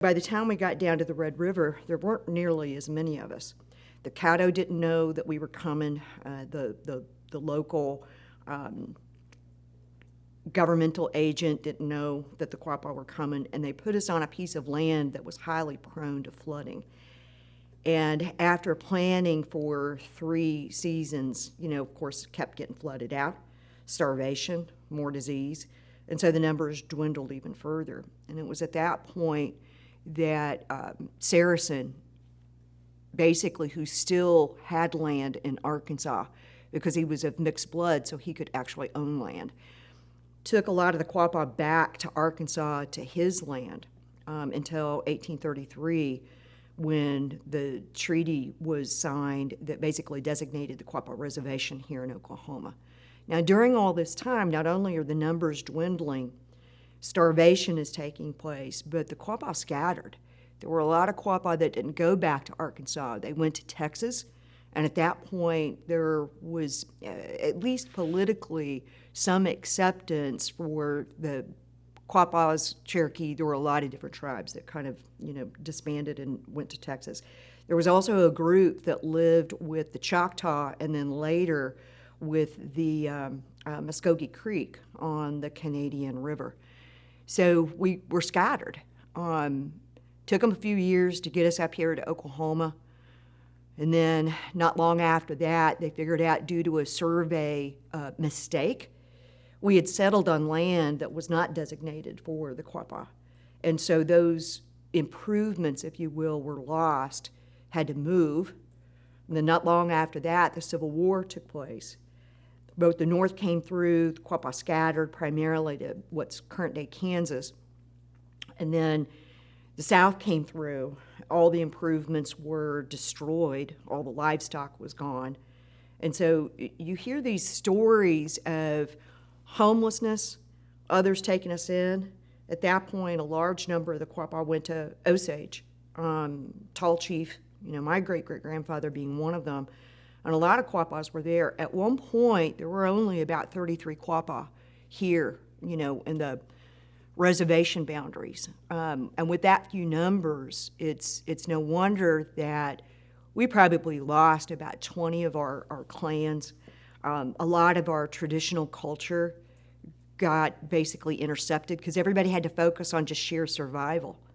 By the time we got down to the Red River, there weren't nearly as many of us. The Caddo didn't know that we were coming. The local governmental agent didn't know that the QUAPAW were coming, and they put us on a piece of land that was highly prone to flooding. And after planning for 3 seasons, of course, kept getting flooded out, starvation, more disease, and so the numbers dwindled even further. And it was at that point that Saracen, basically, who still had land in Arkansas because he was of mixed blood, so he could actually own land, took a lot of the QUAPAW back to Arkansas, to his land, until 1833, when the treaty was signed that basically designated the QUAPAW Reservation here in Oklahoma. Now, during all this time, not only are the numbers dwindling, starvation is taking place, but the QUAPAW scattered. There were a lot of QUAPAW that didn't go back to Arkansas. They went to Texas, and at that point, there was, at least politically, some acceptance for the QUAPAWs, Cherokee. There were a lot of different tribes that kind of, disbanded and went to Texas. There was also a group that lived with the Choctaw and then later with the Muskogee Creek on the Canadian River. So we were scattered. Took them a few years to get us up here to Oklahoma. And then not long after that, they figured out, due to a survey mistake, we had settled on land that was not designated for the QUAPAW. And so those improvements, if you will, were lost, had to move. And then not long after that, the Civil War took place. Both the North came through, the QUAPAW scattered primarily to what's current-day Kansas. And then the South came through. All the improvements were destroyed. All the livestock was gone. And so you hear these stories of homelessness, others taking us in. At that point, a large number of the QUAPAW went to Osage. Tall Chief, my great-great-grandfather being one of them. And a lot of QUAPAWs were there. At one point, there were only about 33 QUAPAW here, in the reservation boundaries. And with that few numbers, it's no wonder that we probably lost about 20 of our clans. A lot of our traditional culture got basically intercepted because everybody had to focus on just sheer survival.